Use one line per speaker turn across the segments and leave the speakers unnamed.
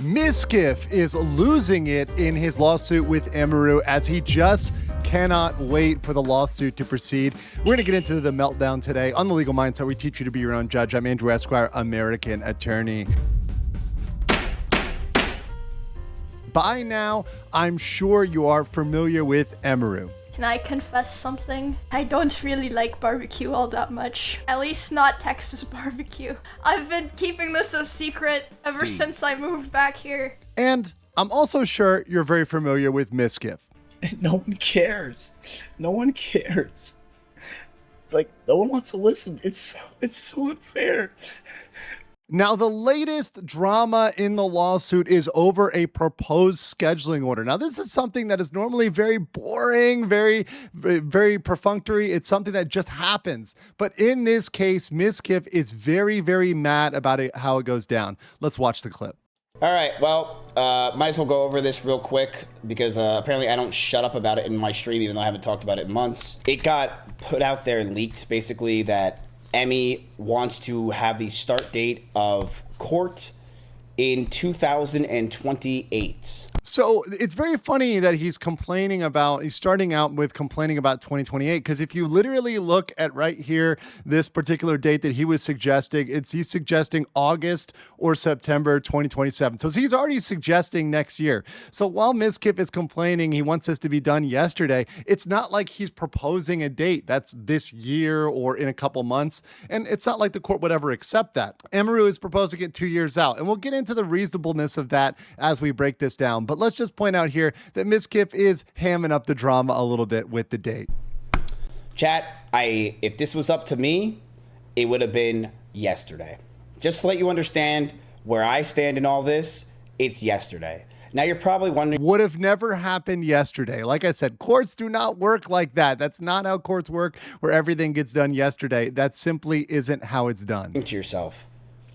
Mizkif is losing it in his lawsuit with Emiru as he just cannot wait for the lawsuit to proceed. We're going to get into the meltdown today on The Legal Mindset. We teach you to be your own judge. I'm Andrew Esquire, American attorney. By now, I'm sure you are familiar with Emiru.
Can I confess something? I don't really like barbecue all that much. At least not Texas barbecue. I've been keeping this a secret ever since I moved back here.
And I'm also sure you're very familiar with Mizkif.
No one cares. No one cares. Like, no one wants to listen. It's so unfair.
Now, the latest drama in the lawsuit is over a proposed scheduling order. Now, this is something that is normally very boring, very perfunctory. It's something that just happens. But in this case, Mizkif is very, very mad about how it goes down. Let's watch the clip.
All right, well, might as well go over this real quick because apparently I don't shut up about it in my stream, even though I haven't talked about it in months. It got put out there and leaked, basically, that Emmy wants to have the start date of court in 2028.
So it's very funny that he's starting out with complaining about 2028, because if you literally look at right here, this particular date that he was suggesting, he's suggesting August or September 2027. So he's already suggesting next year. So while Mizkif is complaining he wants this to be done yesterday, it's not like he's proposing a date that's this year or in a couple months. And it's not like the court would ever accept that. Emiru is proposing it 2 years out. And we'll get into the reasonableness of that as we break this down. But let's just point out here that Mizkif is hamming up the drama a little bit with the date.
Chat, if this was up to me, it would have been yesterday. Just to let you understand where I stand in all this, it's yesterday. Now you're probably wondering,
would have never happened yesterday. Like I said, courts do not work like that. That's not how courts work, where everything gets done yesterday. That simply isn't how it's done.
To yourself,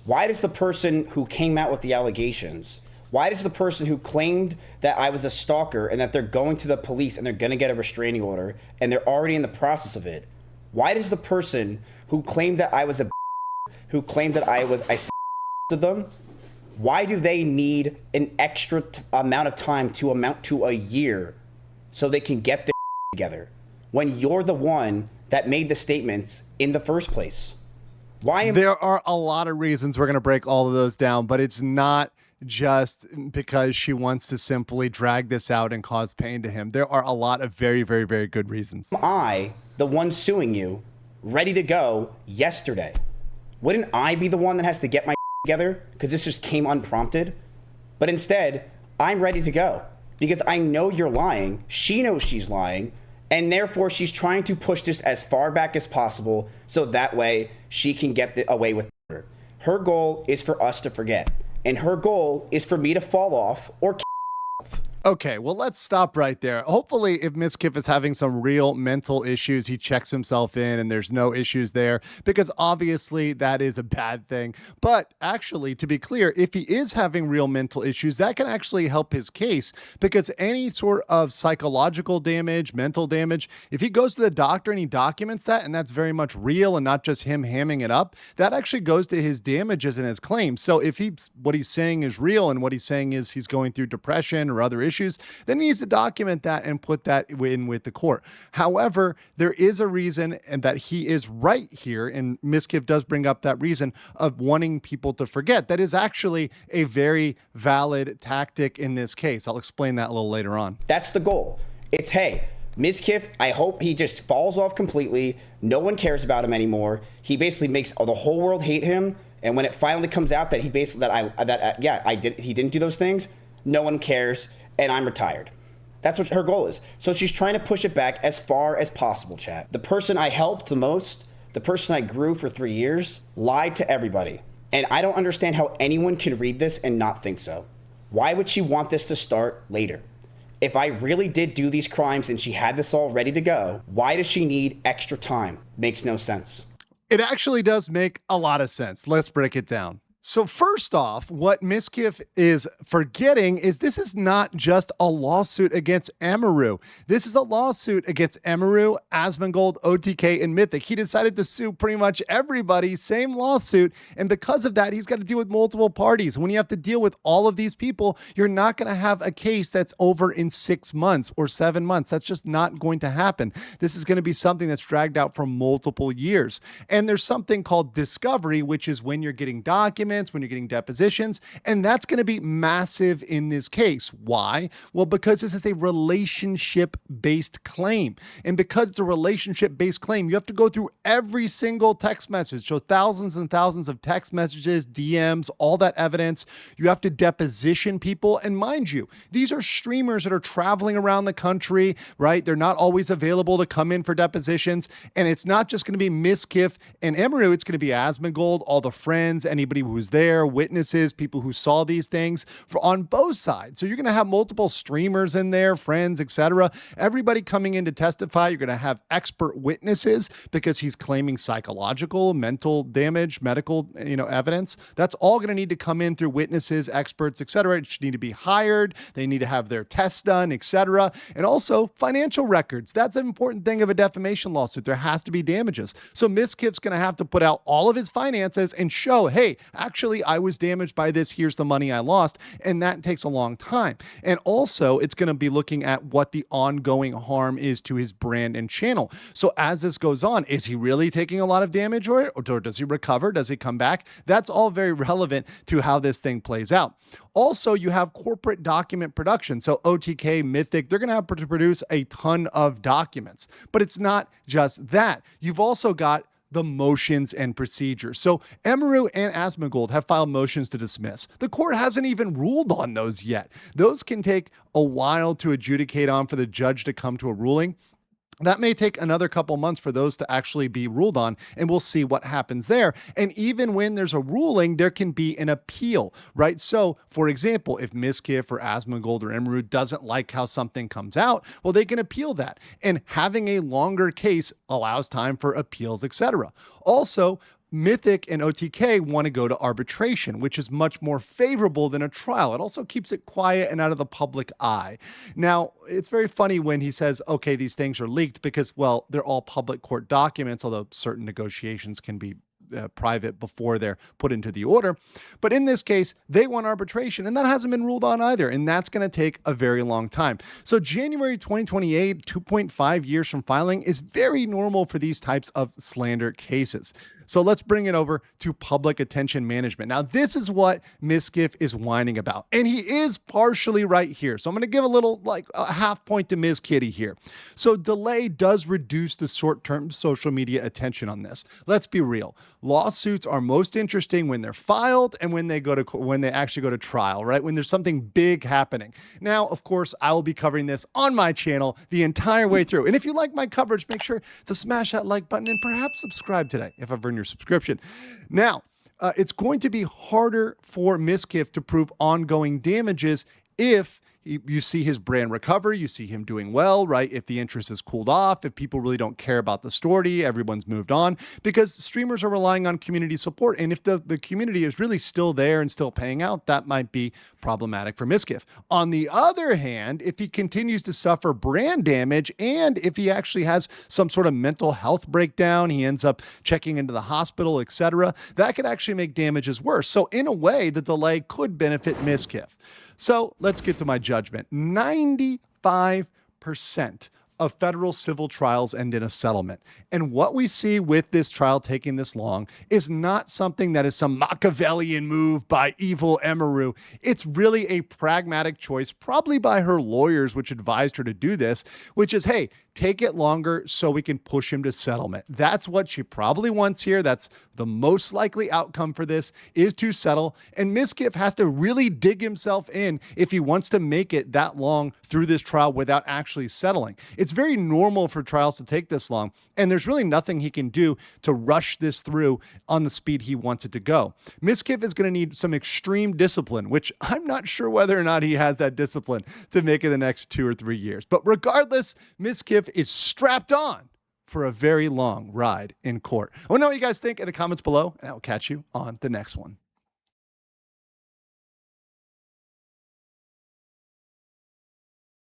why does the person who came out with the allegations, why does the person who claimed that I was a stalker and that they're going to the police and they're going to get a restraining order and they're already in the process of it, why does the person who claimed that I was who claimed that I to them, why do they need an extra amount of time to amount to a year so they can get their together when you're the one that made the statements in the first place?
There are a lot of reasons. We're going to break all of those down, but it's not just because she wants to simply drag this out and cause pain to him. There are a lot of very, very, very good reasons.
I, the one suing you, ready to go yesterday. Wouldn't I be the one that has to get my together because this just came unprompted? But instead, I'm ready to go because I know you're lying. She knows she's lying. And therefore, she's trying to push this as far back as possible so that way she can get away with it. Her goal is for us to forget. And her goal is for me to fall off or off.
Okay, well, let's stop right there. Hopefully, if Mizkif is having some real mental issues, he checks himself in and there's no issues there, because obviously that is a bad thing. But actually, to be clear, if he is having real mental issues, that can actually help his case, because any sort of psychological damage, mental damage, if he goes to the doctor and he documents that, and that's very much real and not just him hamming it up, that actually goes to his damages and his claims. So if what he's saying is real and what he's saying is he's going through depression or other issues, then he needs to document that and put that in with the court. However, there is a reason, and that he is right here, and Mizkif does bring up that reason of wanting people to forget. That is actually a very valid tactic in this case. I'll explain that a little later on.
That's the goal. It's, hey, Mizkif, I hope he just falls off completely. No one cares about him anymore. He basically makes the whole world hate him. And when it finally comes out that he basically he didn't do those things, no one cares. And I'm retired. That's what her goal is. So she's trying to push it back as far as possible, chat. The person I helped the most, the person I grew for 3 years, lied to everybody. And I don't understand how anyone can read this and not think so. Why would she want this to start later? If I really did do these crimes and she had this all ready to go, why does she need extra time? Makes no sense.
It actually does make a lot of sense. Let's break it down. So first off, what Mizkif is forgetting is this is not just a lawsuit against Emiru. This is a lawsuit against Emiru, Asmongold, OTK, and Mythic. He decided to sue pretty much everybody, same lawsuit, and because of that, he's got to deal with multiple parties. When you have to deal with all of these people, you're not going to have a case that's over in 6 months or 7 months. That's just not going to happen. This is going to be something that's dragged out for multiple years. And there's something called discovery, which is when you're getting documents, when you're getting depositions, and that's going to be massive in this case. Why? Well, because this is a relationship-based claim. And because it's a relationship-based claim, you have to go through every single text message. So thousands and thousands of text messages, DMs, all that evidence. You have to deposition people. And mind you, these are streamers that are traveling around the country, right? They're not always available to come in for depositions. And it's not just going to be Mizkif and Emiru. It's going to be Asmongold, all the friends, anybody who's there, witnesses, people who saw these things on both sides. So you're going to have multiple streamers in there, friends, etc. Everybody coming in to testify. You're going to have expert witnesses because he's claiming psychological, mental damage, medical, evidence. That's all going to need to come in through witnesses, experts, etc. It should need to be hired. They need to have their tests done, etc. And also financial records. That's an important thing of a defamation lawsuit. There has to be damages. So Mizkif's going to have to put out all of his finances and show, hey, actually, I was damaged by this. Here's the money I lost. And that takes a long time. And also, it's going to be looking at what the ongoing harm is to his brand and channel. So as this goes on, is he really taking a lot of damage or does he recover? Does he come back? That's all very relevant to how this thing plays out. Also, you have corporate document production. So OTK, Mythic, they're going to have to produce a ton of documents. But it's not just that. You've also got the motions and procedures. So Emiru and Asmongold have filed motions to dismiss. The court hasn't even ruled on those yet. Those can take a while to adjudicate on for the judge to come to a ruling. That may take another couple months for those to actually be ruled on, and we'll see what happens there. And even when there's a ruling, there can be an appeal, right? So, for example, if Mizkif or Asmongold or Emiru doesn't like how something comes out, well, they can appeal that. And having a longer case allows time for appeals, etc. Also, Mythic and OTK want to go to arbitration, which is much more favorable than a trial. It also keeps it quiet and out of the public eye. Now, it's very funny when he says, okay, these things are leaked because, well, they're all public court documents, although certain negotiations can be private before they're put into the order. But in this case, they want arbitration, and that hasn't been ruled on either. And that's going to take a very long time. So January 2028, 2.5 years from filing, is very normal for these types of slander cases. So let's bring it over to public attention management. Now, this is what Mizkif is whining about. And he is partially right here. So I'm going to give a half point to Ms. Kitty here. So delay does reduce the short-term social media attention on this. Let's be real. Lawsuits are most interesting when they're filed and when they actually go to trial, right? When there's something big happening. Now, of course, I will be covering this on my channel the entire way through. And if you like my coverage, make sure to smash that like button and perhaps subscribe today if I've earned your subscription. Now, it's going to be harder for Mizkif to prove ongoing damages if you see his brand recover, you see him doing well, right? If the interest has cooled off, if people really don't care about the story, everyone's moved on, because streamers are relying on community support. And if the community is really still there and still paying out, that might be problematic for Mizkif. On the other hand, if he continues to suffer brand damage and if he actually has some sort of mental health breakdown, he ends up checking into the hospital, etc., that could actually make damages worse. So in a way, the delay could benefit Mizkif. So let's get to my judgment. 95% of federal civil trials end in a settlement. And what we see with this trial taking this long is not something that is some Machiavellian move by evil Emiru. It's really a pragmatic choice, probably by her lawyers, which advised her to do this, which is, hey, take it longer so we can push him to settlement. That's what she probably wants here. That's the most likely outcome for this, is to settle. And Mizkif has to really dig himself in if he wants to make it that long through this trial without actually settling. It's very normal for trials to take this long, and there's really nothing he can do to rush this through on the speed he wants it to go. Mizkif is going to need some extreme discipline, which I'm not sure whether or not he has that discipline to make it the next 2 or 3 years. But regardless, Mizkif is strapped on for a very long ride in court. I want to know what you guys think in the comments below, and I will catch you on the next one.